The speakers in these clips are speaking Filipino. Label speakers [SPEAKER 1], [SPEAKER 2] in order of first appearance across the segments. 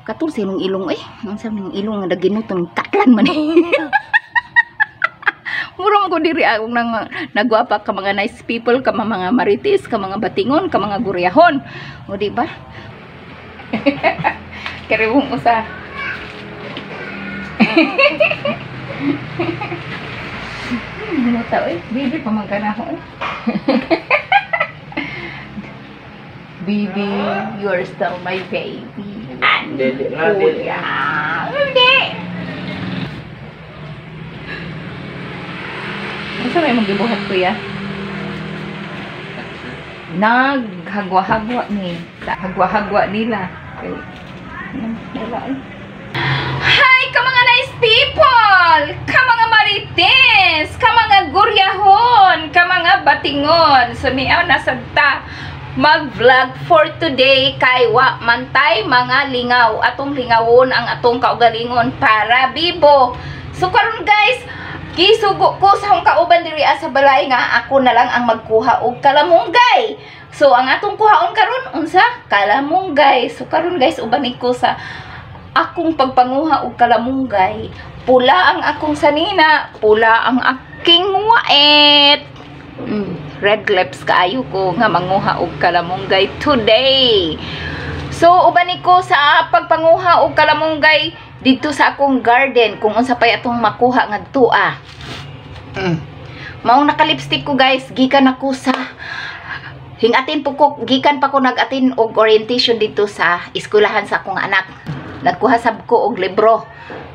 [SPEAKER 1] Katul sinong ilong ang sabi ng ilong nga daginutong katlan man Murang ko diri akong nagwapa ka mga nice people, ka mga maritis, ka mga batingon, ka mga guryahon. O di ba? Karibong usa. Ano tao baby pamangkanaho Baby, you're still my baby.
[SPEAKER 2] Hindi.
[SPEAKER 1] Hindi. Ano may magibuhat ko ya? Naghagwa-hagwa ni. Hagwa-hagwa nila. Hi, ka mga nice people! Ka mga marites! Ka mga guryahon! Ka mga batingon! Sumiaw na sagta. Mag-vlog for today kay wa mantay mga lingaw. Atong lingawon ang atong kaugalingon para bibo. So karon guys, gisugo ko sa akong kauban diri sa balay nga ako na lang ang magkuha og kalamunggay. So ang atong kuhaon karon unsa? Kalamunggay. So karon guys, ubanig ko sa akong pagpanguha og kalamunggay. Pula ang akong sanina, pula ang aking wait. Red lips kaayo ko nga manguha og kalamunggay today. So ubanig ko sa pagpanguha og kalamunggay dito sa akong garden kung unsa pay atong makuha ngadto Mao naka-lipstick ko guys, gikan ako sa hingatin po ko, gikan pa ko nag-atin og orientation dito sa eskwelahan sa akong anak. Nagkuha sab ko og libro.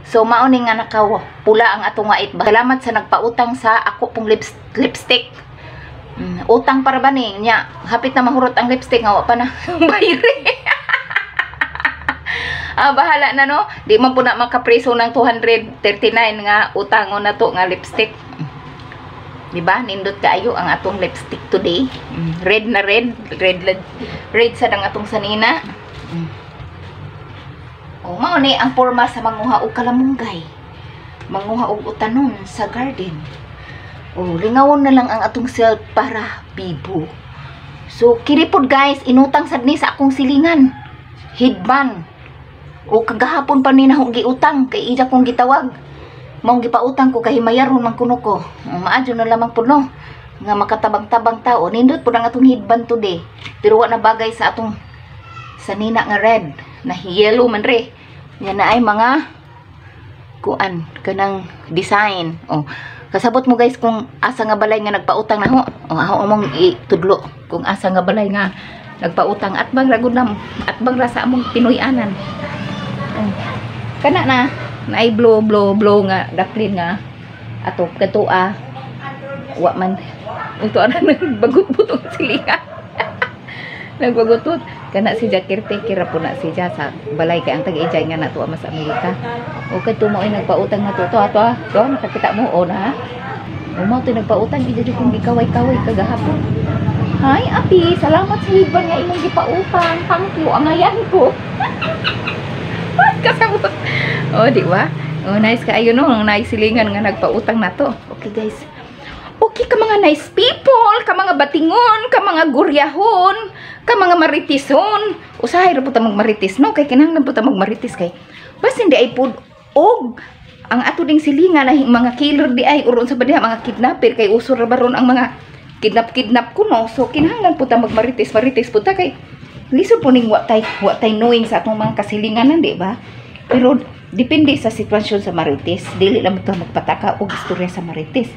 [SPEAKER 1] So mao ni nga nakaw pula ang atong wait. Salamat sa nagpautang sa ako pong lipstick. Utang para ba ni nya hapit na mahurot ang lipstick nga wa pa na bayre. Bahala na no, di man po na makapreso ng 239 nga utangon na to nga lipstick. Diba? Nindot kaayo ang atong lipstick today. Red na red sa dang atong sanina. Mao ni ang porma sa manguha og kalamunggay. Manguha og utanon sa garden. Lingawon na lang ang atong self para bibo. So kiripod guys, inutang sad ni sa akong silingan. Hidban. Kagahapon pa ni nahong giutang kay ija kong gitawag. Maong gipautang ko kay mayaron man kuno ko. Maadyo na lamang puno nga makatabang-tabang tao. Nindot pud ang atong hidban today. Pero wa na bagay sa atong sanina nga red, na yellow man re. Yan na ay mga kuan kanang design. Kasabot mo guys kung asa nga balay nga nagpautang na ho. Ako among itudlo kung asa nga balay nga nagpautang at bang ragudam at bang rasa among Pinoyanan. Kana na ay blow nga daplin nga ato katua wa man ito ana nagbagot-butot silingan. Nagbagotot kana si Jakirte kira po na siya sa balay kay ang tag-ijay nga nato mas Amerika. Okay tumo ay nagpautang na to nakakita mo na. Mo to nagpautang ija kung gikaway-kaway kagahapon. Hi api, salamat sa hidban nga imong gipautang. Thank you angayan ko. Kasabot. Di ba? Nice kaayo no, nice silingan nga nagpautang na to. Okay guys. Okay ka mga nice people, ka mga batingon, ka mga guryahon, ka mga maritison. Usahay ra po ta magmaritis no, kay kinahanglan po ta magmaritis kay. Bas hindi ay pud og ang ato ding silingan na mga killer di ay uron sa badiha mga kidnapper kay usor ra baron ang mga kidnap kuno. So kinahanglan po ta magmaritis po ta kay lisod po ning wa tay knowing sa atong mga kasilinganan, di ba? Pero depende sa sitwasyon sa marites, dili lang ito magpataka og istorya sa marites.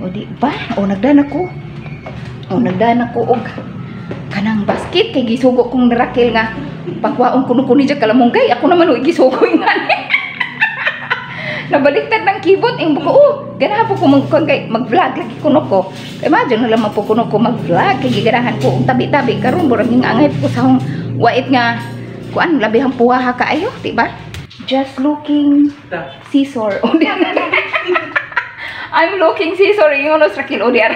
[SPEAKER 1] Di ba? Nagdana ko og kanang basket kay gisugo kong Raquel nga pagwaon kuno ni diya kalamunggay, ako naman gisugo ingani. Nabaliktad ng keyboard ing buko. Ganahan po ko mag-vlog lagi kuno ko. Imagine na lamang po kuno ko mag-vlog kay giganahan ko ang tabi-tabi karon murag nga angay ko sa hong wait nga kuan labihang puwaha kaayo, di ba? Just looking scissor. I'm looking scissor yung unos Raquel Odiar.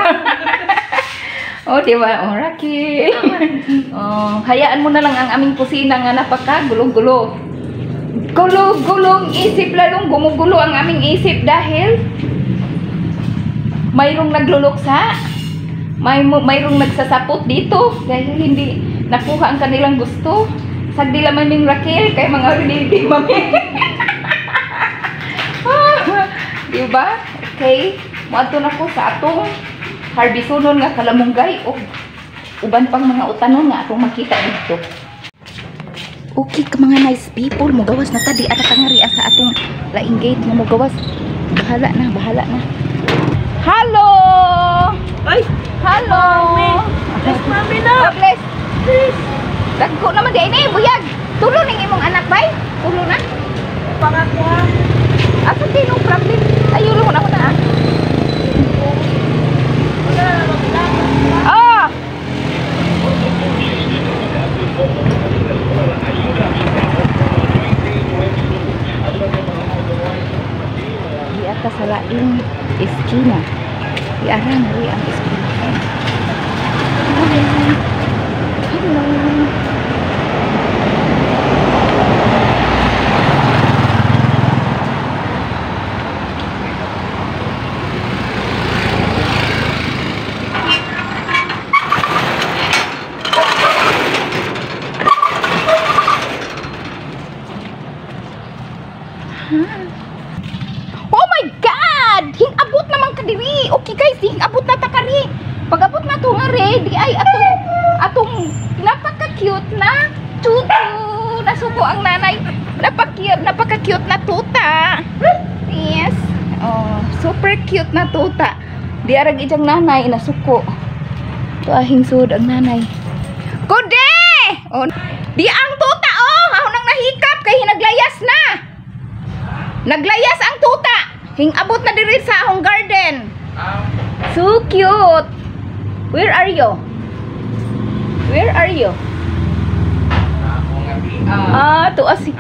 [SPEAKER 1] Di ba? Raquel. Hayaan mo na lang ang aming kusina nga napaka-gulo-gulo. Gulong isip, lalong gumugulo ang aming isip dahil mayroong nagluluksa, mayroong nagsasapot dito dahil hindi nakuha ang kanilang gusto sagdi laman ning Raquel kay mga rinidi mami. Diba? Okay. Moadto na ko sa atong harbisonon nga kalamunggay o uban pang mga utanon nga atong makita dito. Okay ka mga nice people, mugawas na ta di ata tangari sa atong laing gate nga mugawas. Bahala na, bahala na. Hello.
[SPEAKER 2] Ay,
[SPEAKER 1] hello.
[SPEAKER 2] Bless mami na.
[SPEAKER 1] Bless. Please. Dagko naman di ini buyag. Tulo ning imong anak bay. Tulo na.
[SPEAKER 2] Pangako ha.
[SPEAKER 1] Asa di no problem. Ayulo mo na ko na. Ah. Di atas sa laing eskina. Di arang ri ang eskina. Hello. Oh my God! Hing-abot naman ka diri. Okay guys, hing-abot na ta kari. Pag-abot na to nga re, di ay atong napaka-cute na tutu. Nasuko ang nanay. Napaka-cute na tuta. Yes. Oh, super cute na tuta. Di arag ijang nanay nasuko. Tuahing sud ang nanay. Kude! Oh, di ang tuta oh, ako nang nahikap kay hinaglayas na. Naglayas ang tuta. Hing-abot na diri sa akong garden. So cute. Where are you? Where are you? Tuas si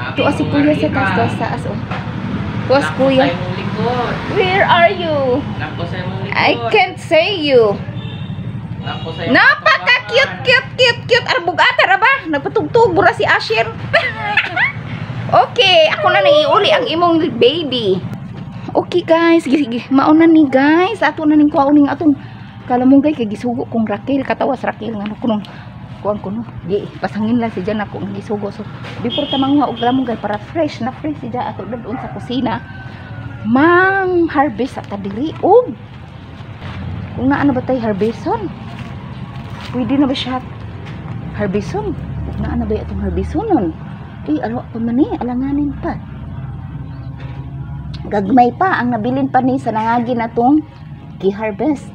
[SPEAKER 1] kuya sa taas oh. Tuas kuya. Where are you? I can't say you. Napaka-cute. Arbugata ra ba? Nagpatugtog bura si Asher. Okay, ako na naiuli ang imong baby. Okay guys, sige, mauna ni guys. Ato na ning kuauning atong kalamunggay kay gisugo kong Raquel, katawas Raquel nga kunong kuan kuno. Di pasangin lang si Jan ako gisugo. So, before ta manguha og kalamunggay para fresh na fresh si Jan ato dadon sa kusina. Mang harvest at diri og kung naa na ba tay harveston? Pwede na ba siya harveston? Naa na ba atong harveston? Alo pa man alanganin pa. Gagmay pa ang nabilin pa ni sa nangagi natong gi-harvest.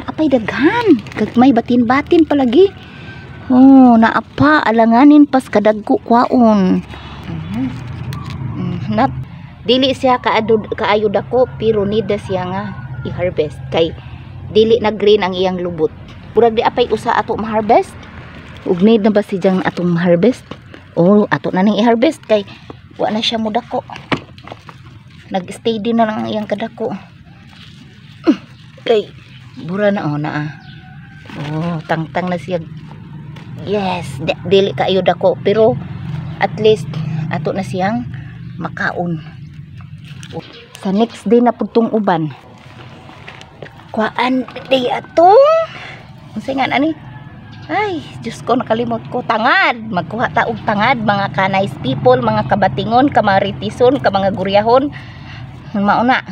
[SPEAKER 1] Apay daghan. Gagmay batin-batin palagi. Oh, naapa alanganin pas kadagko kwaon. Not dili siya kaayod ako pero nida siya nga i-harvest kay dili na green ang iyang lubot. Murag di apay usa ato ma-harvest. Ug need na ba si jang atong ma-harvest? Oh, ato na ning i-harvest kay wa na siya mudako. Nag-stay din na lang ang iyang kadako. Kay bura na na. Oh, tangtang na siya. Yes, dili kaayo dako pero at least ato na siyang makaon. Oh, sa next day na pudtong uban. Kuan day atong unsa nga ani? Ay, Diyos ko, nakalimot ko. Tangad. Magkuha taog tangad. Mga ka-nice people, mga kabatingon, kamaritison, ka mga guryahon. Mauna.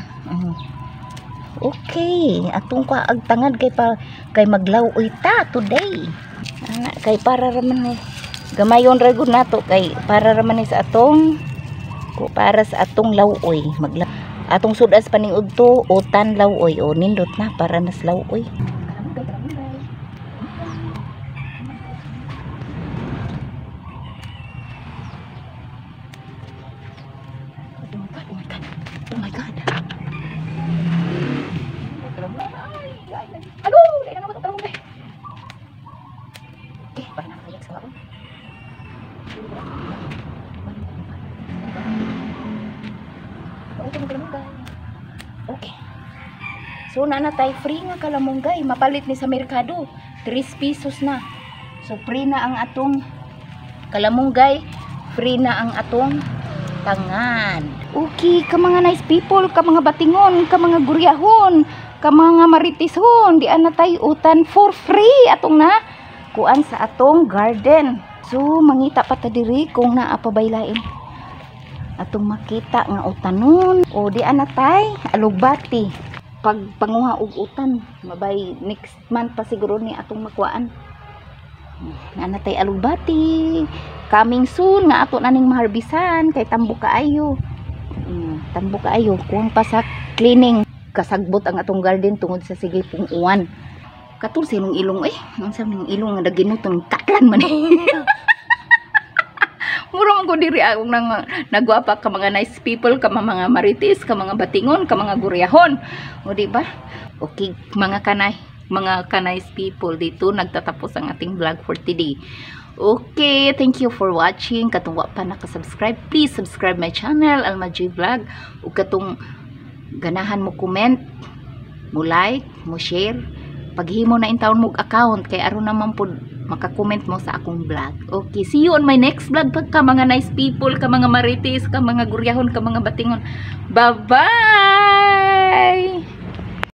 [SPEAKER 1] Okay. Atong kuha ag tangad kay maglaw-uy ta today. Kay para raman gamayon ragod nato kay para raman sa atong para sa atong law-uy. Atong sudas paning udto utan law-uy. O nindot na para nas law-uy. Oh my God. Aduh, dahil na matutulong eh. Okay, parang nakakayak sa ako. Okay. So, nanatay free nga kalamunggay. Mapalit ni sa merkado. 3 pesos na. So, free na ang atong kalamunggay. Free na ang atong tangan. Okay, ka mga nice people, ka mga batingon, ka mga guryahon, ka mga maritishon, di ana tay utan for free atong na kuan sa atong garden. So mangita pa ta diri kung naa pa baylain atong makita nga utanon o di anatay alugbati pag panguha og utan mabay next month pa siguro ni atong makuan anatay alugbati coming soon nga ato naning maharbisan kay tambo kaayo kuwang pa sa cleaning kasagbot ang atong garden tungod sa sige pong uwan katul sinong ilong ang saming ilong nga naginuton katlan man mura man ko diri akong nagwapa ka mga nice people ka mga marites ka mga batingon ka mga guryahon o di ba okay mga nice people dito nagtatapos ang ating vlog for today. Okay, thank you for watching. Katong wa pa naka-subscribe, please subscribe my channel Alma J Vlog. Ug katong ganahan mo comment, mo like, mo share. Paghimo na intawon mo account kay aron naman pud maka-comment mo sa akong vlog. Okay, see you on my next vlog pagka mga nice people, ka mga marites, ka mga guryahon, ka mga batingon. Bye-bye.